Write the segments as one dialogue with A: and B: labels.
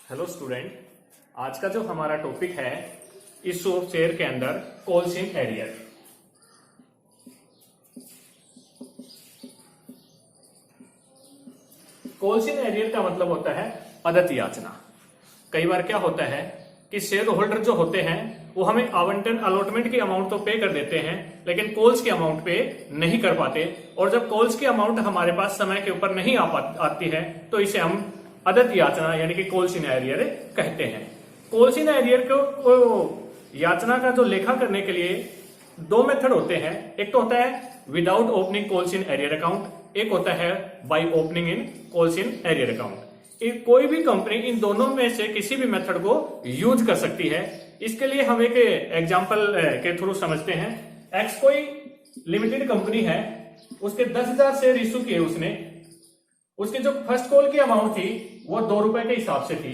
A: Hello student, आज का जो हमारा टॉपिक है इशू ऑफ शेयर के अंदर calls in arrear. Calls in arrear का मतलब होता है अदत्त याचना। कई बार क्या होता है कि शेयर होल्डर जो होते हैं वो हमें आवंटन अलॉटमेंट की अमाउंट तो पे कर देते हैं, लेकिन कॉल्स की अमाउंट पे नहीं कर पाते। और जब कॉल्स की अमाउंट हमारे पास समय के ऊपर नहीं आती है तो इसे हम अदत्त याचना यानी कि कॉल्स इन एरियर कहते हैं। कॉल्स इन एरियर को याचना का जो लेखा करने के लिए दो मेथड होते हैं। एक तो होता है without opening calls in arrear account, एक होता है by opening in calls in arrear account. कोई भी कंपनी इन दोनों में से किसी भी मेथड को यूज कर सकती है। इसके लिए हम एक एग्जांपल के थ्रू समझते हैं। एक्स कोई लिमिटेड कंपनी है, उसके 10,000 शेयर इशू किए उसने। उसकी जो फर्स्ट कॉल की अमाउंट थी वो 2 रुपए के हिसाब से थी।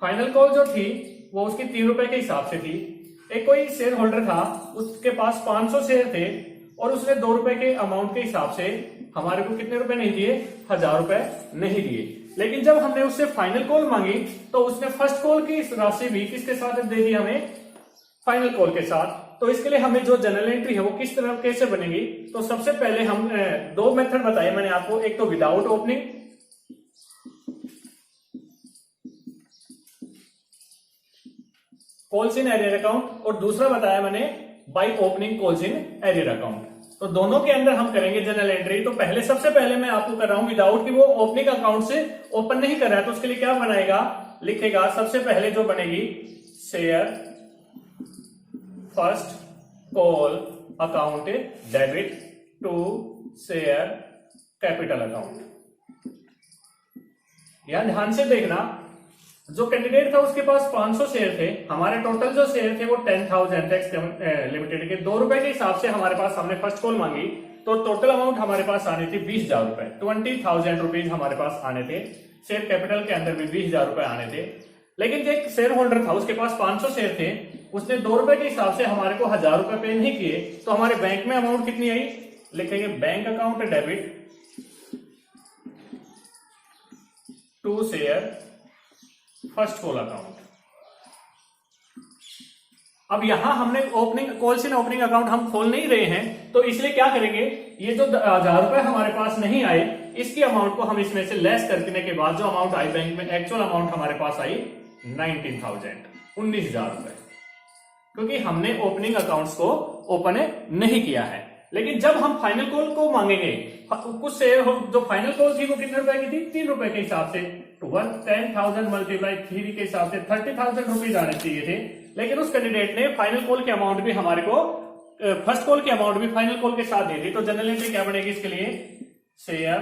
A: फाइनल कॉल जो थी वो उसकी 3 रुपए के हिसाब से थी। एक कोई शेयर होल्डर था, उसके पास 500 शेयर थे और उसने 2 रुपए के अमाउंट के हिसाब से हमारे को कितने रुपए नहीं दिए? 1000 रुपए नहीं दिए। लेकिन जब हमने उससे फाइनल कॉल मांगी तो उसने फर्स्ट कॉल की राशि भी किसके साथ दे दी? हमें फाइनल कॉल के साथ। तो इसके लिए हमें जो जनरल एंट्री है वो किस तरह कैसे बनेगी? तो सबसे पहले हम दो मेथड बताए मैंने आपको। एक तो without opening, calls in arrear account, और दूसरा बताया मैंने bye opening calls in arrear account. तो दोनों के अंदर हम करेंगे जनरल एंट्री। तो सबसे पहले मैं आपको कर रहा हूं विदाउट, कि वो ओपनिंग अकाउंट से ओपन नहीं कर रहा है। तो उसके लिए क्या बनाएगा? लिखेगा सबसे पहले जो बनेगी share first call account debit to share capital account. यहां ध्यान से देखना, जो कैंडिडेट था उसके पास 500 शेयर थे। हमारे टोटल जो शेयर थे वो 10,000 थे लिमिटेड के। 2 रुपए के हिसाब से हमारे पास हमने फर्स्ट कॉल मांगी तो टोटल अमाउंट हमारे पास आनी थी 20,000 रुपए। 20,000 रुपीज हमारे पास आने थे। शेयर कैपिटल के अंदर भी 20,000 रुपए आने थे। लेकिन जो एक शेयर होल्डर था उसके पास 500 शेयर थे, उसने 2 रुपए के हिसाब से हमारे को 1000 रुपए पे नहीं किए। तो हमारे बैंक में अमाउंट कितनी आई? लिखेंगे bank account debit to share first call account. अब यहां हमने opening calls in opening account हम खोल नहीं रहे हैं, तो इसलिए क्या करेंगे? ये जो 1000 रुपए हमारे पास नहीं आए, इसकी अमाउंट को हम इसमें से लेस करने के बाद जो अमाउंट आई बैंक में, एक्चुअल अमाउंट हमारे पास आई 19,000 रुपए, क्योंकि हमने ओपनिंग अकाउंट्स को ओपन नहीं किया है। लेकिन जब हम फाइनल कॉल को मांगेंगे, कुछ शेयर जो फाइनल कॉल थी वो कितने रुपए की थी? 3 रुपए के हिसाब से। तो 10,000 मल्टीप्लाई 3 के हिसाब से 30,000 रुपीज आने चाहिए थे। लेकिन उस कैंडिडेट ने फाइनल कॉल की अमाउंट भी हमारे को, फर्स्ट कॉल की अमाउंट भी फाइनल कॉल के साथ दे दी। तो जनरल एंट्री क्या बनेगी इसके लिए? Share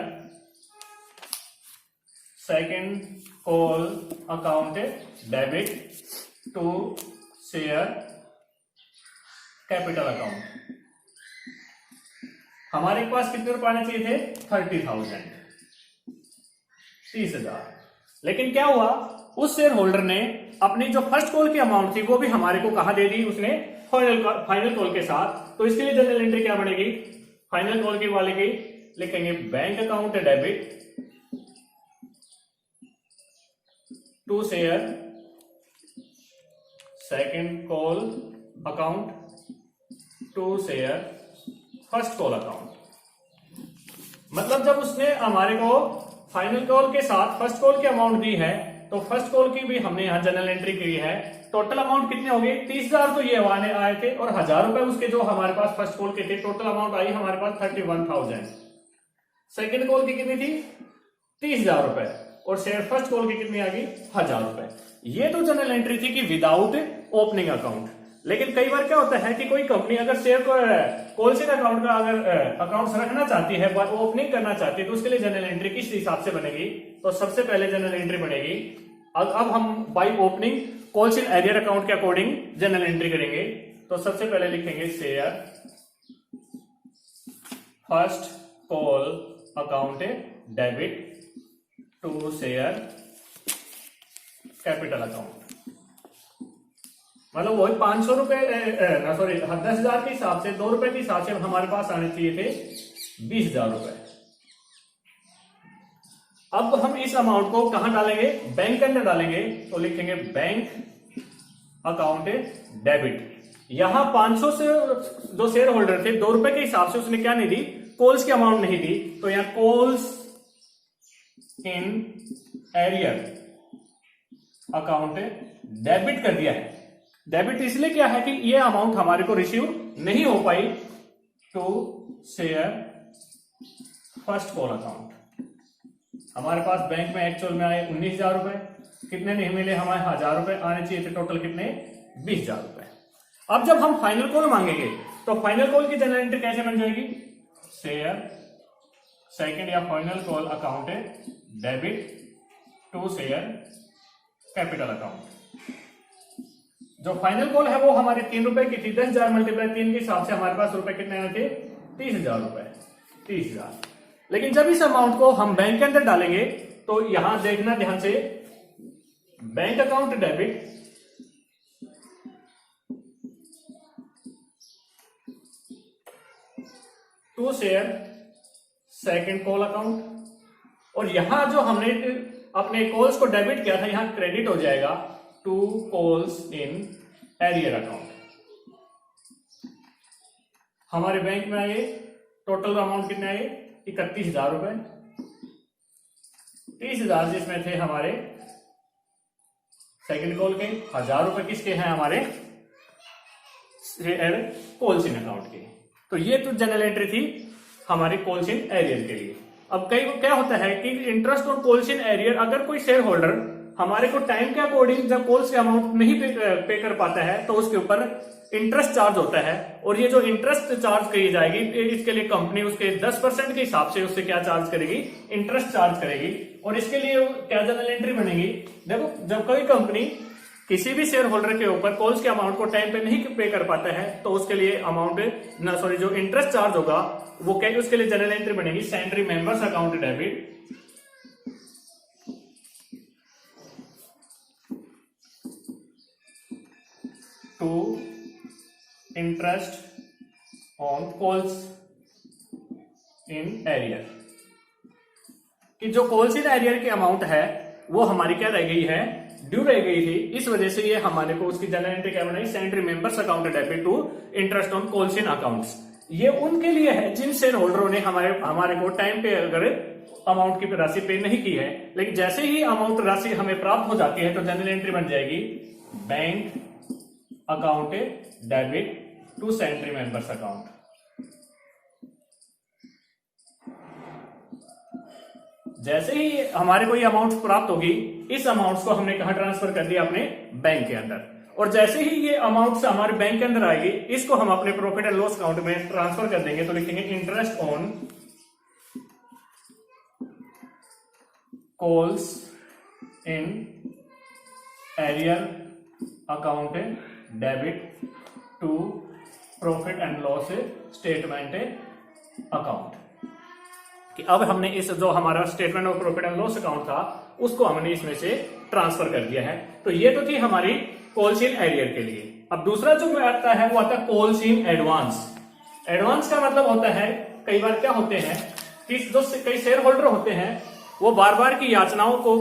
A: second call account debit to share capital account. हमारे पास कितने रुपए आने चाहिए थे? 30,000, 30,000। लेकिन क्या हुआ? उस शेयर होल्डर ने अपनी जो फर्स्ट कॉल की अमाउंट थी वो भी हमारे को कहां दे दी? उसने फाइनल कॉल के साथ। तो इसके लिए जनरल एंट्री क्या बनेगी? फाइनल कॉल की वाले की लिखेंगे bank account debit to share second call account to share first call account. मतलब जब उसने हमारे को फाइनल कॉल के साथ फर्स्ट कॉल की अमाउंट दी है, तो फर्स्ट कॉल की भी हमने यहां जनरल एंट्री की है। टोटल अमाउंट कितने हो गए? 30,000 तो ये आए थे, और 1000 रुपए उसके जो हमारे पास फर्स्ट कॉल के थे। टोटल अमाउंट आई हमारे पास 31,000। सेकेंड कॉल की कितनी थी? 30,000 रुपए। और शेयर फर्स्ट कॉल की कितनी आ गई? 1000 रुपए। ये तो जनरल एंट्री थी कि विदाउट ओपनिंग अकाउंट। लेकिन कई बार क्या होता है कि कोई कंपनी अगर शेयर को कॉल्स इन अकाउंट का अगर अकाउंट्स रखना चाहती है, ओपनिंग करना चाहती है, तो उसके लिए जनरल एंट्री किस हिसाब से बनेगी? तो सबसे पहले जनरल एंट्री बनेगी, अब हम by opening calls in arrear account के अकॉर्डिंग जनरल एंट्री करेंगे। तो सबसे पहले लिखेंगे share first call account debit to share capital account. मतलब वही 500 रुपए, सॉरी 10,000 के हिसाब से 2 रुपए के हिसाब से हमारे पास आने चाहिए थे 20,000 रुपए। अब हम इस अमाउंट को कहां डालेंगे, बैंक के अंदर डालेंगे, तो लिखेंगे बैंक अकाउंट डेबिट। यहां 500 से जो शेयर होल्डर थे 2 रुपए के हिसाब से उसने क्या नहीं दी, कॉल्स की अमाउंट नहीं दी, तो यहां calls in arrear account debit कर दिया है। डेबिट इसलिए क्या है कि ये अमाउंट हमारे को रिसीव नहीं हो पाई to share first call account. हमारे पास बैंक में एक्चुअल में आए 19,000 रुपए, कितने नहीं मिले हमारे, 1,000 रुपए आने चाहिए थे, टोटल कितने 20,000 रुपए। अब जब हम फाइनल कॉल मांगेंगे तो फाइनल कॉल की जनरल एंट्री कैसे बन जाएगी, शेयर सेकंड या final call account debit to share capital account. जो फाइनल कॉल है वो हमारे 3 रुपए की थी, 10,000 मल्टीप्लाई 3 के हिसाब से हमारे पास रुपए कितने आए थे, 30,000 रुपए, 30,000। लेकिन जब इस अमाउंट को हम बैंक के अंदर डालेंगे तो यहां देखना ध्यान से, bank account debit to share second call account, और यहां जो हमने अपने कॉल्स को डेबिट किया था यहां क्रेडिट हो जाएगा to calls in arrear account. हमारे बैंक में आए टोटल अमाउंट कितने आए, 31,000 रुपए, 30,000 जिसमें थे हमारे सेकंड कॉल के, 1,000 रुपए किसके हैं, हमारे कॉल्स इन अकाउंट के। तो ये तो जनरल एंट्री थी हमारे कॉल्स इन एरियर के लिए। अब कई क्या होता है कि interest on calls in arrear, अगर कोई शेयर होल्डर हमारे को टाइम के अकॉर्डिंग जब कॉल्स के अमाउंट नहीं पे कर पाता है तो उसके ऊपर इंटरेस्ट चार्ज होता है, और ये जो इंटरेस्ट चार्ज की जाएगी इसके लिए कंपनी उसके 10% के हिसाब से उससे क्या चार्ज करेगी, इंटरेस्ट चार्ज करेगी। और इसके लिए क्या जनरल एंट्री बनेगी, देखो जब कोई कंपनी किसी भी शेयर होल्डर के ऊपर कॉल्स के अमाउंट को टाइम पे नहीं पे कर पाता है तो उसके लिए अमाउंट जो इंटरेस्ट चार्ज होगा वो क्या, उसके लिए जनरल एंट्री बनेगी salary members account debit to interest on calls in arrear. कि जो कॉल्स इन एरियर की अमाउंट है वो हमारी क्या रह गई है, ड्यू रह गई थी, इस वजह से ये हमारे को उसकी जनरल एंट्री क्या बनाई, salary members account debit to interest on calls in accounts. ये उनके लिए है जिन शेयर होल्डरों ने हमारे को टाइम पे अगर अमाउंट की राशि पे नहीं की है, लेकिन जैसे ही अमाउंट राशि हमें प्राप्त हो जाती है तो जनरल एंट्री बन जाएगी bank account debit to salary members account. जैसे ही हमारे को ये अमाउंट प्राप्त होगी, इस अमाउंट को हमने कहां ट्रांसफर कर दिया, अपने बैंक के अंदर, और जैसे ही ये अमाउंट हमारे बैंक के अंदर आएगी इसको हम अपने प्रॉफिट एंड लॉस अकाउंट में ट्रांसफर कर देंगे। तो लिखेंगे interest on calls in arrear account debit to profit and loss statement account. कि अब हमने इस जो हमारा statement of profit and loss account था उसको हमने इसमें से ट्रांसफर कर दिया है। तो ये तो थी हमारी कॉल्स इन एरियर के लिए। अब दूसरा जो आता है वो आता है कॉल्स इन एडवांस। एडवांस का मतलब होता है, कई बार क्या होते हैं कि जो कई शेयर होल्डर होते हैं वो बार बार की याचनाओं को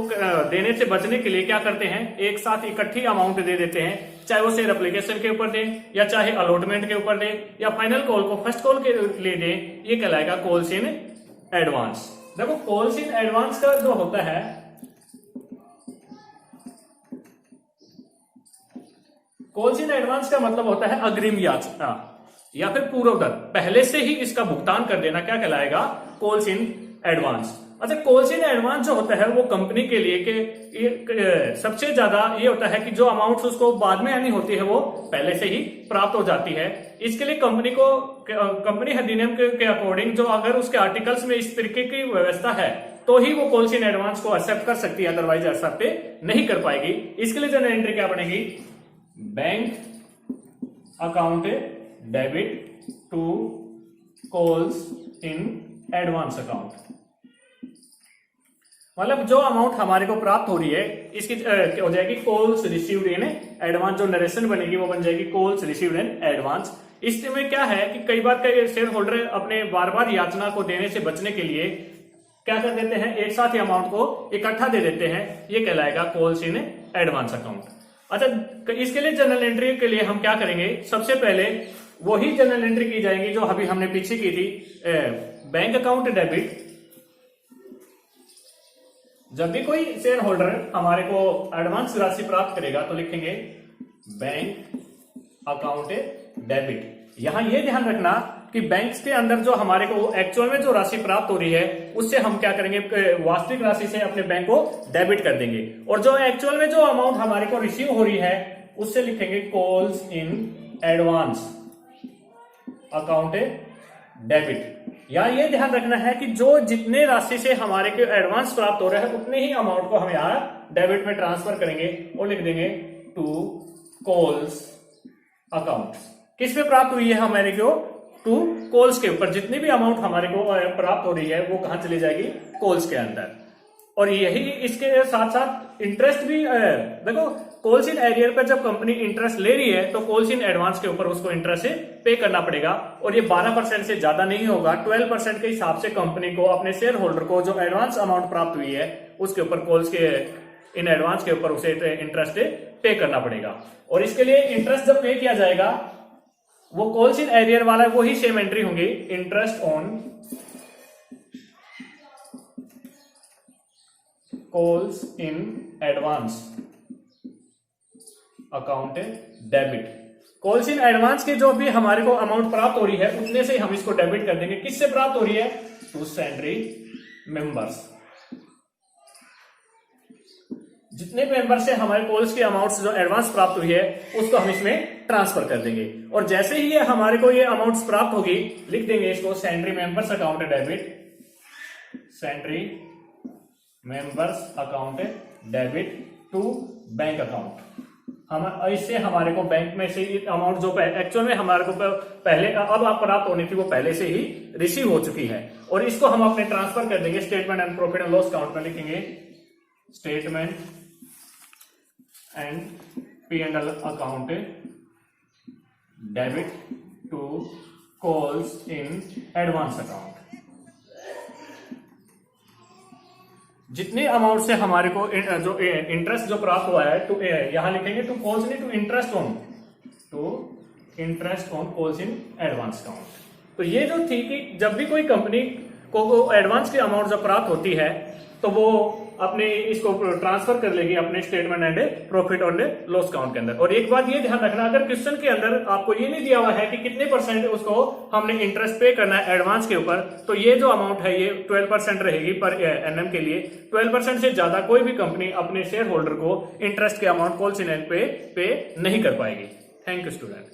A: देने से बचने के लिए क्या करते हैं, एक साथ इकट्ठी अमाउंट दे देते हैं, चाहे वो शेयर एप्लीकेशन के ऊपर दें या चाहे अलॉटमेंट के ऊपर दें या फाइनल कॉल को फर्स्ट कॉल के लिए दें। ये कहलाएगा कॉल्स इन एडवांस। देखो कॉल्स इन एडवांस का जो होता है, कॉल्स इन एडवांस का मतलब होता है अग्रिम याचना या फिर पूर्व दत्त, पहले से ही इसका भुगतान कर देना क्या कहलाएगा, कॉल्स इन एडवांस। अच्छा, कॉल्स इन एडवांस जो होता है वो कंपनी के लिए कि सबसे ज्यादा ये होता है कि जो अमाउंट उसको बाद में आनी होती है वो पहले से ही प्राप्त हो जाती है। इसके लिए कंपनी अधिनियम के अकॉर्डिंग जो अगर उसके आर्टिकल्स में इस तरीके की व्यवस्था है तो ही वो कॉल्स इन एडवांस को एक्सेप्ट कर सकती है, अदरवाइज एक्सेप्ट नहीं कर पाएगी। इसके लिए जनरल एंट्री क्या बनेगी, bank account debit to calls in advance account. मतलब जो अमाउंट हमारे को प्राप्त हो रही है इसकी क्या हो जाएगी, कॉल्स रिसीव्ड इन एडवांस। जो नरेशन बनेगी वो बन जाएगी कॉल्स रिसीव्ड इन एडवांस। इसमें क्या है कि कई बार कई शेयर होल्डर अपने बार बार याचना को देने से बचने के लिए क्या कर देते हैं, एक साथ ही अमाउंट को इकट्ठा दे देते हैं, ये कहलाएगा कॉल्स इन एडवांस अकाउंट। अच्छा, इसके लिए जर्नल एंट्री के लिए हम क्या करेंगे, सबसे पहले वही जर्नल एंट्री की जाएगी जो अभी हमने पीछे की थी, बैंक अकाउंट डेबिट। जब भी कोई शेयर होल्डर हमारे को एडवांस राशि प्राप्त करेगा तो लिखेंगे बैंक अकाउंट डेबिट। यहां यह ध्यान रखना कि बैंक के अंदर जो हमारे को एक्चुअल में जो राशि प्राप्त हो रही है उससे हम क्या करेंगे, वास्तविक राशि से अपने बैंक को डेबिट कर देंगे, और जो एक्चुअल में जो अमाउंट हमारे को रिसीव हो रही है उससे लिखेंगे calls in advance account debit. या ये ध्यान रखना है कि जो जितने राशि से हमारे को एडवांस प्राप्त हो रहा है उतने ही अमाउंट को हम यहां डेबिट में ट्रांसफर करेंगे और लिख देंगे टू कॉल्स अकाउंट। किस पे प्राप्त हुई है हमारे को, टू कॉल्स के ऊपर। जितनी भी अमाउंट हमारे को प्राप्त हो रही है वो कहां चली जाएगी, कॉल्स के अंदर। और यही इसके साथ साथ इंटरेस्ट भी देखो, कॉल्स इन एरियर पर जब कंपनी इंटरेस्ट ले रही है तो कॉल्स इन एडवांस के ऊपर उसको इंटरेस्ट पे करना पड़ेगा, और ये 12% से ज्यादा नहीं होगा। 12% के हिसाब से कंपनी को अपने शेयर होल्डर को जो एडवांस अमाउंट प्राप्त हुई है उसके ऊपर कॉल्स के इन एडवांस के ऊपर उसे इंटरेस्ट पे करना पड़ेगा। और इसके लिए इंटरेस्ट जब पे किया जाएगा वो कॉल्स इन एरियर वाला वही सेम एंट्री होंगी, interest on calls in advance account debit. Calls in advance के जो भी हमारे को अमाउंट प्राप्त हो रही है उतने से हम इसको डेबिट कर देंगे। किससे प्राप्त हो रही है, टू सैलरी मेंबर्स। जितने मेंबर से हमारे कॉल्स की अमाउंट जो एडवांस प्राप्त हुई है उसको हम इसमें ट्रांसफर कर देंगे, और जैसे ही ये हमारे को ये अमाउंट प्राप्त होगी लिख देंगे इसको salary members account debit, salary members account debit to bank account. हम इससे हमारे को बैंक में से अमाउंट जो एक्चुअल में हमारे को पहले अब आप प्राप्त होनी थी वो पहले से ही रिसीव हो चुकी है, और इसको हम अपने ट्रांसफर कर देंगे statement and profit and loss account में। लिखेंगे statement and P&L account debit to calls in advance account. जितने अमाउंट से हमारे को जो इंटरेस्ट जो प्राप्त हुआ है टू यहां लिखेंगे to calls in to interest on calls in advance account. तो ये जो थी कि जब भी कोई कंपनी को एडवांस की अमाउंट जब प्राप्त होती है तो वो अपने इसको ट्रांसफर कर लेगी अपने स्टेटमेंट एंड प्रॉफिट और लॉस अकाउंट के अंदर। और एक बात ये ध्यान रखना, अगर क्वेश्चन के अंदर आपको ये नहीं दिया हुआ है कि कितने परसेंट उसको हमने इंटरेस्ट पे करना है एडवांस के ऊपर, तो ये जो अमाउंट है ये 12% रहेगी पर एनएम के लिए। 12% से ज्यादा कोई भी कंपनी अपने शेयर होल्डर को इंटरेस्ट के अमाउंट कॉल्स इन पे नहीं कर पाएगी। Thank you student.